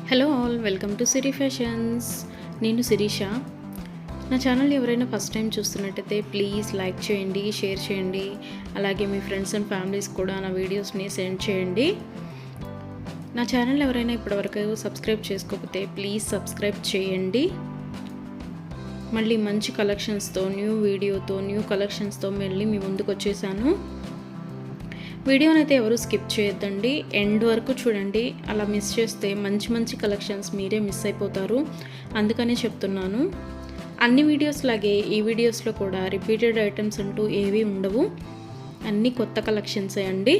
Hello all, welcome to Siri fashions. నేను శిరీష. నా channel ఎవరైనా ఫస్ట్ టైం చూస్తున్నట్టయితే ప్లీజ్ లైక్ చేయండి, షేర్ చేయండి. అలాగే మీ ఫ్రెండ్స్ అండ్ ఫ్యామిలీస్ కూడా నా వీడియోస్ని సెండ్ చేయండి. నా ఛానల్ ఎవరైనా ఇప్పటివరకు సబ్స్క్రైబ్ చేసుకోకపోతే ప్లీజ్ సబ్స్క్రైబ్ చేయండి. మళ్ళీ మంచి కలెక్షన్స్తో, న్యూ వీడియోతో, న్యూ కలెక్షన్స్తో మళ్ళీ మీ ముందుకు వచ్చేసాను. వీడియోని అయితే ఎవరు స్కిప్ చేయొద్దండి, ఎండ్ వరకు చూడండి. అలా మిస్ చేస్తే మంచి మంచి కలెక్షన్స్ మీరే మిస్ అయిపోతారు. అందుకనే చెప్తున్నాను. అన్ని వీడియోస్ లాగే ఈ వీడియోస్లో కూడా రిపీటెడ్ ఐటమ్స్ అంటూ ఏవీ ఉండవు, అన్నీ కొత్త కలెక్షన్సే అండి.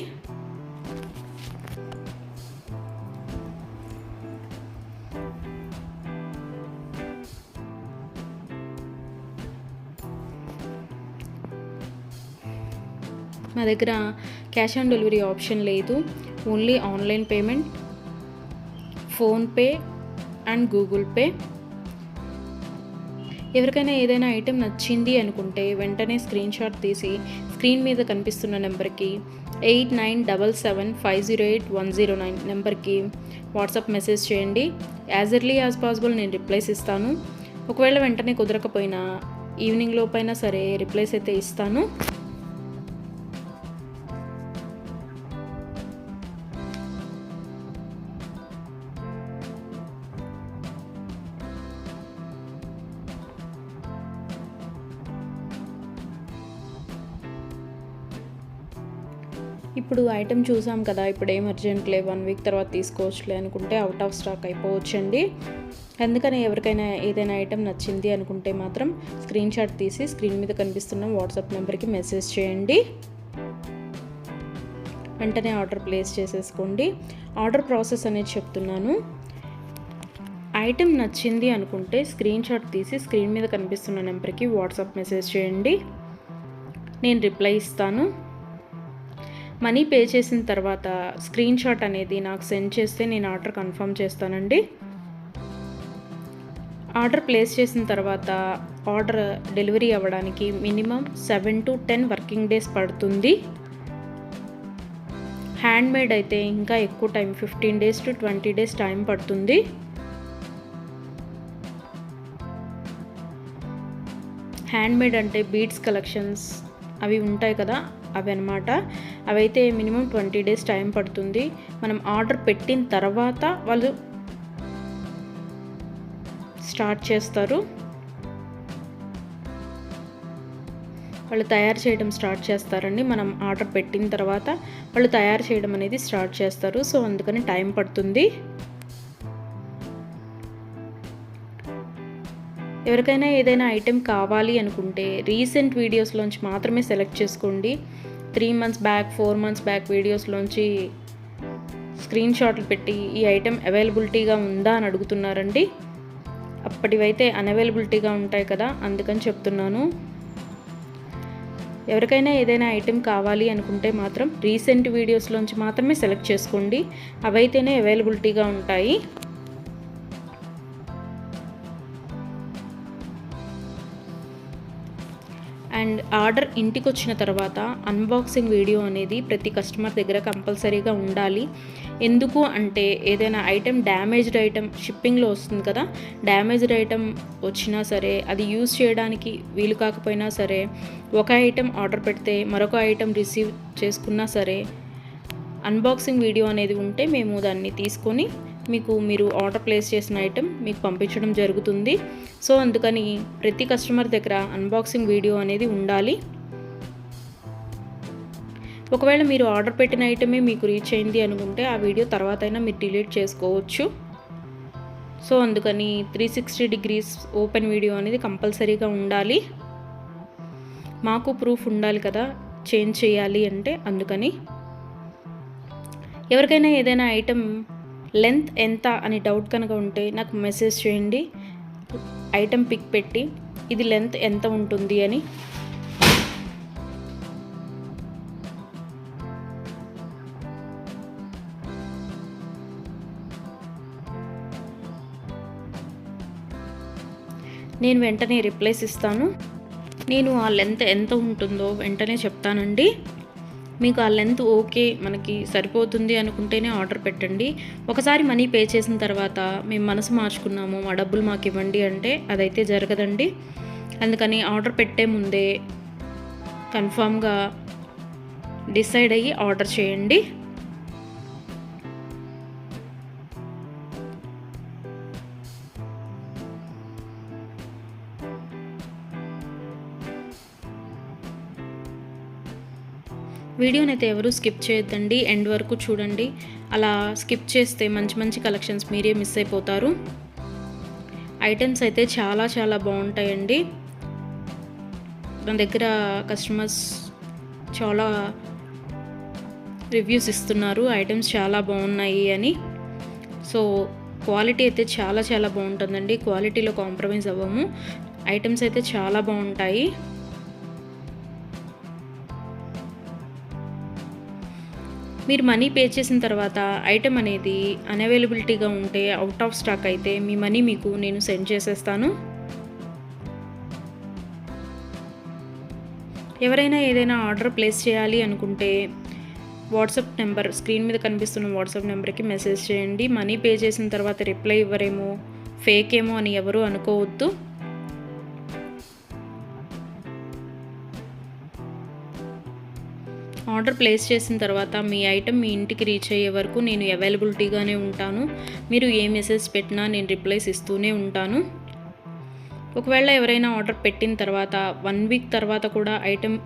మా దగ్గర క్యాష్ ఆన్ డెలివరీ ఆప్షన్ లేదు, only online payment, PhonePe and Google pay. ఎవరికైనా ఏదైనా ఐటెం నచ్చింది అనుకుంటే వెంటనే స్క్రీన్ షాట్ తీసి స్క్రీన్ మీద కనిపిస్తున్న నెంబర్కి 8977508109 నెంబర్కి వాట్సాప్ మెసేజ్ చేయండి. యాజ్ ఎర్లీ యాజ్ పాసిబుల్ నేను రిప్లైస్ ఇస్తాను. ఒకవేళ వెంటనే కుదరకపోయినా ఈవినింగ్ లోపైనా సరే రిప్లైస్ అయితే ఇస్తాను. ఇప్పుడు ఐటెం చూసాం కదా, ఇప్పుడు ఏం అర్జెంట్లే, 1 వీక్ తర్వాత తీసుకోవచ్చులే అనుకుంటే అవుట్ ఆఫ్ స్టాక్ అయిపోవచ్చండి. అందుకని ఎవరికైనా ఏదైనా ఐటెం నచ్చింది అనుకుంటే మాత్రం స్క్రీన్ షాట్ తీసి స్క్రీన్ మీద కనిపిస్తున్న వాట్సాప్ నెంబర్కి మెసేజ్ చేయండి. వెంటనే ఆర్డర్ ప్లేస్ చేసేసుకోండి. ఆర్డర్ ప్రాసెస్ అనేది చెప్తున్నాను. ఐటెం నచ్చింది అనుకుంటే స్క్రీన్ షాట్ తీసి స్క్రీన్ మీద కనిపిస్తున్న నెంబర్కి వాట్సాప్ మెసేజ్ చేయండి, నేను రిప్లై ఇస్తాను. మనీ పే చేసిన తర్వాత స్క్రీన్ షాట్ అనేది నాకు సెండ్ చేస్తే నేను ఆర్డర్ కన్ఫర్మ్ చేస్తానండి. ఆర్డర్ ప్లేస్ చేసిన తర్వాత ఆర్డర్ డెలివరీ అవ్వడానికి మినిమం 7 to 10 వర్కింగ్ డేస్ పడుతుంది. హ్యాండ్మేడ్ అయితే ఇంకా ఎక్కువ time, 15 days to 20 days time పడుతుంది. హ్యాండ్మేడ్ అంటే బీడ్స్ కలెక్షన్స్ అవి ఉంటాయి కదా, అవి అనమాట. అవైతే మినిమం 20 days టైం పడుతుంది. మనం ఆర్డర్ పెట్టిన తర్వాత వాళ్ళు స్టార్ట్ చేస్తారు, వాళ్ళు తయారు చేయడం స్టార్ట్ చేస్తారండి. మనం ఆర్డర్ పెట్టిన తర్వాత వాళ్ళు తయారు చేయడం అనేది స్టార్ట్ చేస్తారు. సో అందుకని టైం పడుతుంది. ఎవరికైనా ఏదైనా ఐటెం కావాలి అనుకుంటే రీసెంట్ వీడియోస్లోంచి మాత్రమే సెలెక్ట్ చేసుకోండి. 3 months బ్యాక్, 4 months బ్యాక్ వీడియోస్లోంచి స్క్రీన్ షాట్లు పెట్టి ఈ ఐటెం అవైలబిలిటీగా ఉందా అని అడుగుతున్నారండి. అప్పటివైతే అన్అవైలబిలిటీగా ఉంటాయి కదా, అందుకని చెప్తున్నాను. ఎవరికైనా ఏదైనా ఐటెం కావాలి అనుకుంటే మాత్రం రీసెంట్ వీడియోస్లోంచి మాత్రమే సెలెక్ట్ చేసుకోండి, అవైతేనే అవైలబిలిటీగా ఉంటాయి. అండ్ ఆర్డర్ ఇంటికి వచ్చిన తర్వాత అన్బాక్సింగ్ వీడియో అనేది ప్రతి కస్టమర్ దగ్గర కంపల్సరీగా ఉండాలి. ఎందుకు అంటే ఏదైనా ఐటెం డ్యామేజ్డ్ ఐటెం షిప్పింగ్లో వస్తుంది కదా, డ్యామేజ్డ్ ఐటెం వచ్చినా సరే అది యూజ్ చేయడానికి వీలు కాకపోయినా సరే, ఒక ఐటెం ఆర్డర్ పెడితే మరొక ఐటెం రిసీవ్ చేసుకున్నా సరే అన్బాక్సింగ్ వీడియో అనేది ఉంటే మేము దాన్ని తీసుకొని మీరు ఆర్డర్ ప్లేస్ చేసిన ఐటెం మీకు పంపించడం జరుగుతుంది. సో అందుకని ప్రతి కస్టమర్ దగ్గర అన్బాక్సింగ్ వీడియో అనేది ఉండాలి. ఒకవేళ మీరు ఆర్డర్ పెట్టిన ఐటమే మీకు రీచ్ అయింది అనుకుంటే ఆ వీడియో తర్వాత అయినా మీరు డిలీట్ చేసుకోవచ్చు. సో అందుకని 360 degrees ఓపెన్ వీడియో అనేది కంపల్సరీగా ఉండాలి. మాకు ప్రూఫ్ ఉండాలి కదా చేంజ్ చేయాలి అంటే, అందుకని. ఎవరికైనా ఏదైనా ఐటెం లెంత్ ఎంత అని డౌట్ కనుక ఉంటే నాకు మెసేజ్ చేయండి, ఐటెం పిక్ పెట్టి ఇది లెంత్ ఎంత ఉంటుంది అని. నేను వెంటనే రిప్లైస్ ఇస్తాను. నేను ఆ లెంత్ ఎంత ఉంటుందో వెంటనే చెప్తానండి. మీకు ఆ లెంత్ ఓకే మనకి సరిపోతుంది అనుకుంటేనే ఆర్డర్ పెట్టండి. ఒకసారి మనీ పే చేసిన తర్వాత మేము మనసు మార్చుకున్నాము, మా డబ్బులు మాకు ఇవ్వండి అంటే అదైతే జరగదండి. అందుకని ఆర్డర్ పెట్టే ముందే కన్ఫామ్గా డిసైడ్ అయ్యి ఆర్డర్ చేయండి. వీడియోని అయితే ఎవరు స్కిప్ చేయొద్దండి, ఎండ్ వరకు చూడండి. అలా స్కిప్ చేస్తే మంచి మంచి కలెక్షన్స్ మీరే మిస్ అయిపోతారు. ఐటమ్స్ అయితే చాలా చాలా బాగుంటాయండి. మన దగ్గర కస్టమర్స్ చాలా రివ్యూస్ ఇస్తున్నారు, ఐటమ్స్ చాలా బాగున్నాయి అని. సో క్వాలిటీ అయితే చాలా చాలా బాగుంటుందండి, క్వాలిటీలో కాంప్రమైజ్ అవ్వము. ఐటమ్స్ అయితే చాలా బాగుంటాయి. మీరు మనీ పే చేసిన తర్వాత ఐటమ్ అనేది అన్అవైలబిలిటీగా ఉంటే, అవుట్ ఆఫ్ స్టాక్ అయితే మీ మనీ మీకు నేను సెండ్ చేసేస్తాను. ఎవరైనా ఏదైనా ఆర్డర్ ప్లేస్ చేయాలి అనుకుంటే వాట్సాప్ నెంబర్, స్క్రీన్ మీద కనిపిస్తున్న వాట్సాప్ నెంబర్కి మెసేజ్ చేయండి. మనీ పే చేసిన తర్వాత రిప్లై ఇవ్వరేమో, ఫేక్ ఏమో అని ఎవరు అనుకోవద్దు. ఆర్డర్ ప్లేస్ చేసిన తర్వాత మీ ఐటమ్ మీ ఇంటికి రీచ్ అయ్యే వరకు నేను అవైలబిలిటీగానే ఉంటాను. మీరు ఏ మెసేజ్ పెట్టినా నేను రిప్లైస్ ఇస్తూనే ఉంటాను. ఒకవేళ ఎవరైనా ఆర్డర్ పెట్టిన తర్వాత 1 వీక్ తర్వాత కూడా ఐటమ్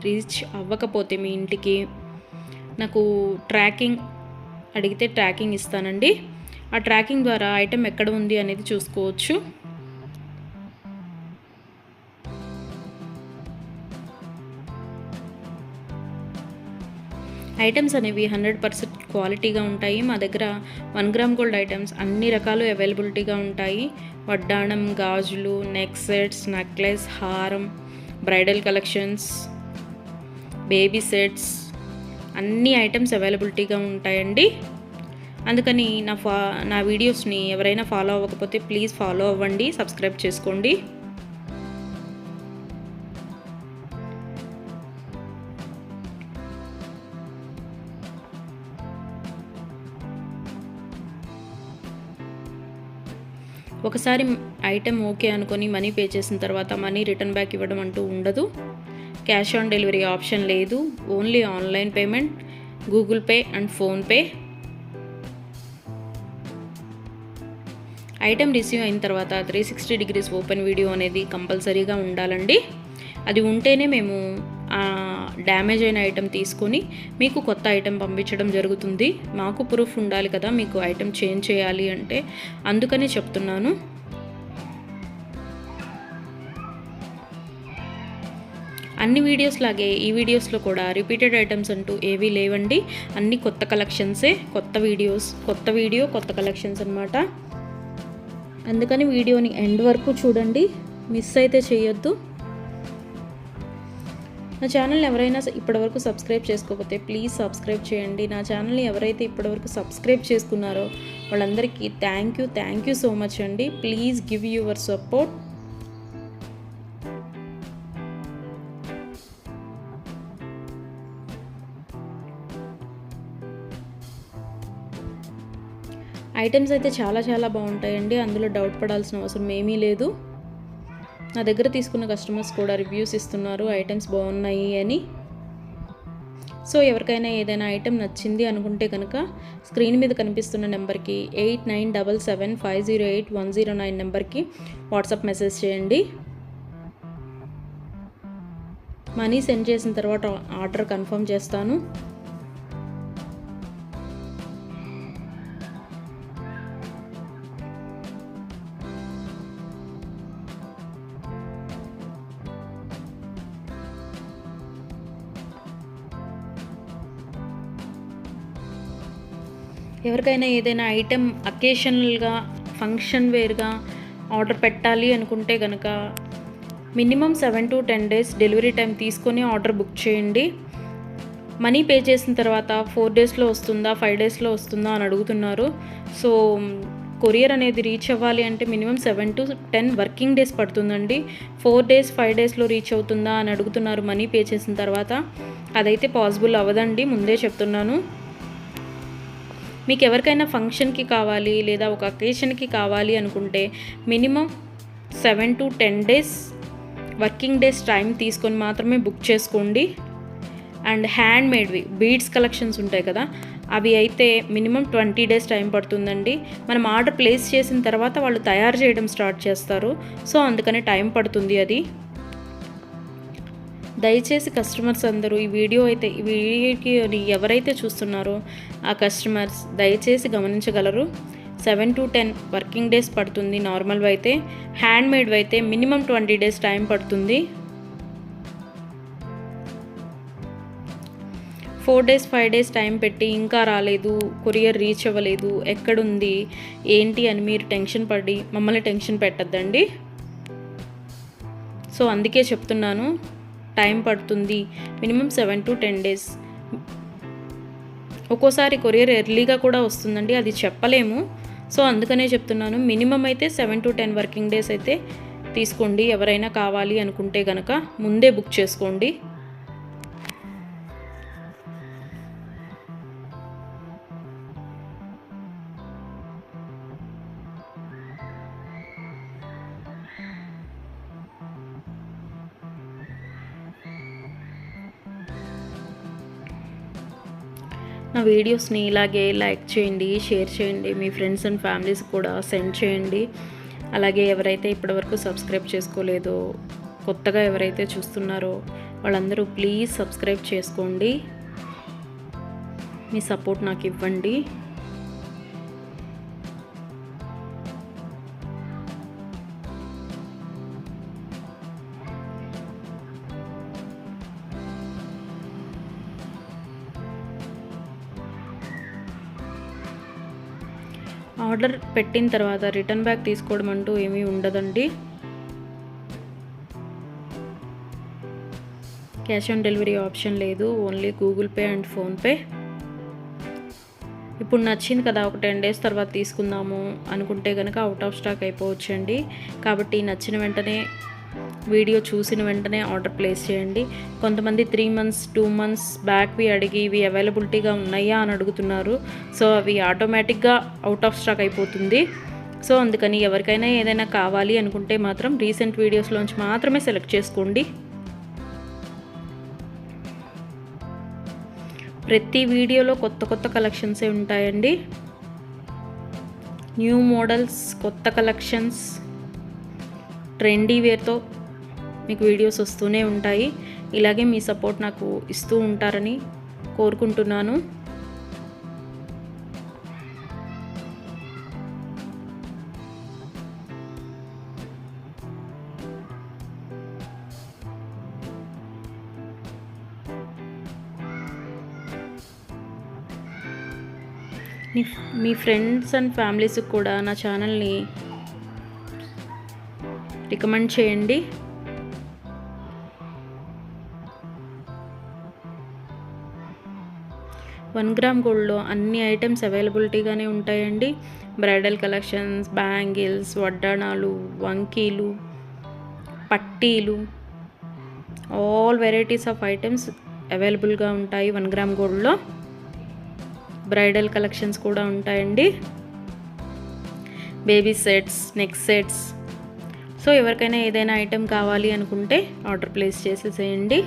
రీచ్ అవ్వకపోతే మీ ఇంటికి నాకు ట్రాకింగ్ అడిగితే ట్రాకింగ్ ఇస్తానండి. ఆ ట్రాకింగ్ ద్వారా ఐటమ్ ఎక్కడ ఉంది అనేది చూసుకోవచ్చు. ఐటమ్స్ అనేవి 100% క్వాలిటీగా ఉంటాయి. మా దగ్గర 1 గ్రామ్ గోల్డ్ ఐటమ్స్ అన్ని రకాలు అవైలబిలిటీగా ఉంటాయి. వడ్డాణం, గాజులు, నెక్ సెట్స్, నెక్లెస్, హారం, బ్రైడల్ కలెక్షన్స్, బేబీ సెట్స్, అన్ని ఐటమ్స్ అవైలబిలిటీగా ఉంటాయండి. అందుకని నా వీడియోస్ని ఎవరైనా ఫాలో అవ్వకపోతే ప్లీజ్ ఫాలో అవ్వండి, సబ్స్క్రైబ్ చేసుకోండి. ఒకసారి ఐటెం ఓకే అనుకొని మనీ పే చేసిన తర్వాత మనీ రిటర్న్ బ్యాక్ ఇవ్వడం అంటూ ఉండదు. క్యాష్ ఆన్ డెలివరీ ఆప్షన్ లేదు. Only online payment, Google pay and PhonePe. Item receive అయిన తర్వాత 360 డిగ్రీస్ ఓపెన్ వీడియో అనేది కంపల్సరీగా ఉండాలండి. అది ఉంటేనే మేము డ్యామేజ్ అయిన ఐటెం తీసుకొని మీకు కొత్త ఐటెం పంపించడం జరుగుతుంది. మాకు ప్రూఫ్ ఉండాలి కదా మీకు ఐటెం చేంజ్ చేయాలి అంటే, అందుకని చెప్తున్నాను. అన్ని వీడియోస్ లాగే ఈ వీడియోస్లో కూడా రిపీటెడ్ ఐటమ్స్ అంటూ ఏవీ లేవండి. అన్ని కొత్త కలెక్షన్సే, కొత్త వీడియో కొత్త కలెక్షన్స్ అన్నమాట. అందుకని వీడియోని ఎండ్ వరకు చూడండి, మిస్ అయితే చేయొద్దు. నా ఛానల్ని ఎవరైనా ఇప్పటివరకు సబ్స్క్రైబ్ చేసుకోకపోతే ప్లీజ్ సబ్స్క్రైబ్ చేయండి. నా ఛానల్ని ఎవరైతే ఇప్పటివరకు సబ్స్క్రైబ్ చేసుకున్నారో వాళ్ళందరికీ థ్యాంక్ యూ సో మచ్ అండి. Please give your support. Items అయితే చాలా చాలా బాగుంటాయండి, అందులో డౌట్ పడాల్సిన అవసరం ఏమీ లేదు. నా దగ్గర తీసుకున్న కస్టమర్స్ కూడా రివ్యూస్ ఇస్తున్నారు ఐటమ్స్ బాగున్నాయి అని. సో ఎవరికైనా ఏదైనా ఐటెం నచ్చింది అనుకుంటే కనుక స్క్రీన్ మీద కనిపిస్తున్న నెంబర్కి 8977508109 నెంబర్కి వాట్సాప్ మెసేజ్ చేయండి. మనీ సెండ్ చేసిన తర్వాత ఆర్డర్ కన్ఫర్మ్ చేస్తాను. ఎవరికైనా ఏదైనా ఐటెం అకేషనల్గా, ఫంక్షన్ వేర్గా ఆర్డర్ పెట్టాలి అనుకుంటే కనుక minimum 7 to 10 days delivery time తీసుకొని ఆర్డర్ బుక్ చేయండి. మనీ పే చేసిన తర్వాత 4 daysలో వస్తుందా 5 daysలో వస్తుందా అని అడుగుతున్నారు. సో కొరియర్ అనేది రీచ్ అవ్వాలి అంటే మినిమం 7 to 10 వర్కింగ్ డేస్ పడుతుందండి. 4 days 5 daysలో రీచ్ అవుతుందా అని అడుగుతున్నారు మనీ పే చేసిన తర్వాత. అదైతే పాసిబుల్ అవ్వదండి, ముందే చెప్తున్నాను. మీకు ఎవరికైనా ఫంక్షన్కి కావాలి లేదా ఒక అకేషన్కి కావాలి అనుకుంటే minimum 7 to 10 days working days time తీసుకొని మాత్రమే బుక్ చేసుకోండి. అండ్ హ్యాండ్ మేడ్వి బీడ్స్ కలెక్షన్స్ ఉంటాయి కదా, అవి అయితే మినిమం 20 days టైం పడుతుందండి. మనం ఆర్డర్ ప్లేస్ చేసిన తర్వాత వాళ్ళు తయారు చేయడం స్టార్ట్ చేస్తారు. సో అందుకని టైం పడుతుంది అది. దయచేసి కస్టమర్స్ అందరూ ఈ వీడియోకి ఎవరైతే చూస్తున్నారో ఆ కస్టమర్స్ దయచేసి గమనించగలరు. 7 to 10 వర్కింగ్ డేస్ పడుతుంది నార్మల్వి అయితే. హ్యాండ్ మేడ్వి అయితే మినిమం 20 days టైం పడుతుంది. 4 days 5 days టైం పెట్టి ఇంకా రాలేదు, కొరియర్ రీచ్ అవ్వలేదు, ఎక్కడుంది ఏంటి అని మీరు టెన్షన్ పడి మమ్మల్ని టెన్షన్ పెట్టద్దండి. సో అందుకే చెప్తున్నాను, టైం పడుతుంది మినిమం 7 to 10 days. ఒక్కోసారి కొరియర్ ఎర్లీగా కూడా వస్తుందండి, అది చెప్పలేము. సో అందుకనే చెప్తున్నాను, మినిమం అయితే 7 to 10 వర్కింగ్ డేస్ అయితే తీసుకోండి. ఎవరైనా కావాలి అనుకుంటే కనుక ముందే బుక్ చేసుకోండి. నా వీడియోస్ని ఇలాగే లైక్ చేయండి, షేర్ చేయండి, మీ ఫ్రెండ్స్ అండ్ ఫ్యామిలీస్ కూడా సెండ్ చేయండి. అలాగే ఎవరైతే ఇప్పటివరకు సబ్స్క్రైబ్ చేసుకోలేదో, కొత్తగా ఎవరైతే చూస్తున్నారో వాళ్ళందరూ ప్లీజ్ సబ్స్క్రైబ్ చేసుకోండి. మీ సపోర్ట్ నాకు ఇవ్వండి. ఆర్డర్ పెట్టిన తర్వాత రిటర్న్ బ్యాక్ తీసుకోవడం అంటూ ఏమీ ఉండదండి. క్యాష్ ఆన్ డెలివరీ ఆప్షన్ లేదు, only Google pay and PhonePe. ఇప్పుడు నచ్చింది కదా, ఒక 10 days తర్వాత తీసుకుందాము అనుకుంటే కనుక అవుట్ ఆఫ్ స్టాక్ అయిపోవచ్చండి. కాబట్టి నచ్చిన వెంటనే, వీడియో చూసిన వెంటనే ఆర్డర్ ప్లేస్ చేయండి. కొంతమంది 3 months 2 months బ్యాక్వి అడిగి ఇవి అవైలబిలిటీగా ఉన్నాయా అని అడుగుతున్నారు. సో అవి ఆటోమేటిక్గా అవుట్ ఆఫ్ స్టాక్ అయిపోతుంది. సో అందుకని ఎవరికైనా ఏదైనా కావాలి అనుకుంటే మాత్రం రీసెంట్ వీడియోస్లోంచి మాత్రమే సెలెక్ట్ చేసుకోండి. ప్రతి వీడియోలో కొత్త కలెక్షన్సే ఉంటాయండి. న్యూ మోడల్స్, కొత్త కలెక్షన్స్, ట్రెండీ వేర్తో మీకు వీడియోస్ వస్తూనే ఉంటాయి. ఇలాగే మీ సపోర్ట్ నాకు ఇస్తూ ఉంటారని కోరుకుంటున్నాను. మీ ఫ్రెండ్స్ అండ్ ఫ్యామిలీస్కి కూడా నా ఛానల్ని రికమెండ్ చేయండి. వన్ గ్రామ్ గోల్డ్లో అన్ని ఐటమ్స్ అవైలబిలిటీగానే ఉంటాయండి. బ్రైడల్ కలెక్షన్స్, బ్యాంగిల్స్, వడ్డాణాలు, వంకీలు, పట్టీలు, ఆల్ వెరైటీస్ ఆఫ్ ఐటమ్స్ అవైలబుల్గా ఉంటాయి 1 గ్రామ్ గోల్డ్లో. బ్రైడల్ కలెక్షన్స్ కూడా ఉంటాయండి. Baby sets, neck sets. So ఎవరికైనా ఏదైనా ఐటెం కావాలి అనుకుంటే ఆర్డర్ ప్లేస్ చేసేసేయండి.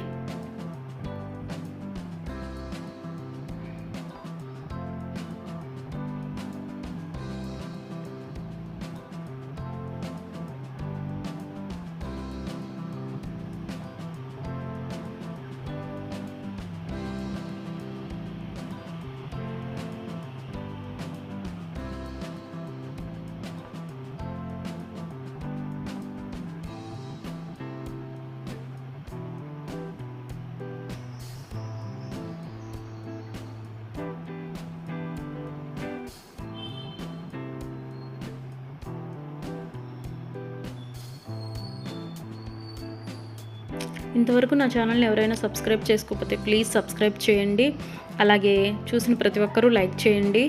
ఇంతవరకు నా ఛానల్ని ఎవరైనా సబ్స్క్రైబ్ చేసుకోకపోతే ప్లీజ్ సబ్స్క్రైబ్ చేయండి. అలాగే చూసిన ప్రతి ఒక్కరూ లైక్ చేయండి.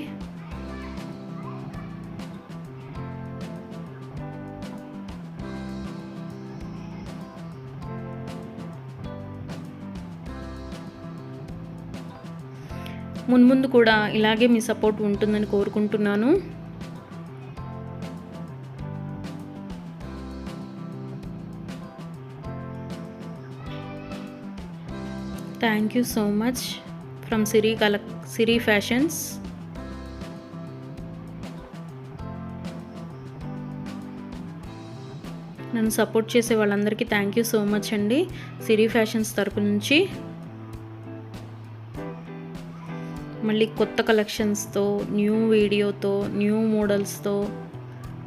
మున్ముందు కూడా ఇలాగే మీ సపోర్ట్ ఉంటుందని కోరుకుంటున్నాను. Thank you so much from Siri fashions. నన్ను సపోర్ట్ చేసే వాళ్ళందరికీ థ్యాంక్ యూ సో మచ్ అండి, సిరి ఫ్యాషన్స్ తరపు నుంచి. మళ్ళీ కొత్త కలెక్షన్స్తో, న్యూ వీడియోతో, న్యూ మోడల్స్తో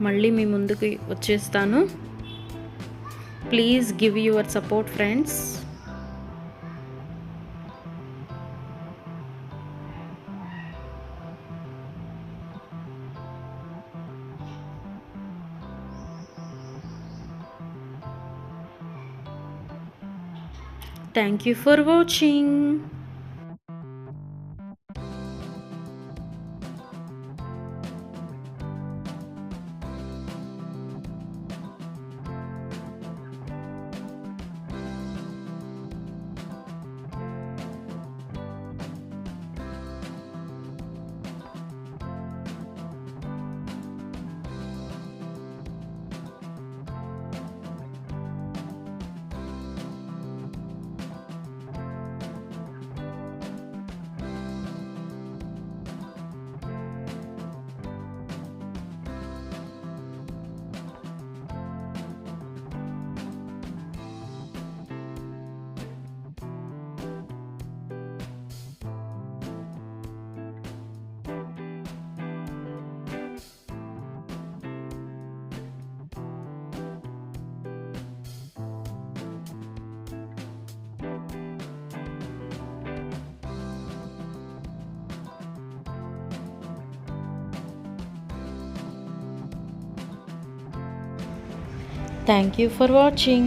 మళ్ళీ మీ ముందుకు వచ్చేస్తాను. Please give your support friends. Thank you for watching. Thank you for watching.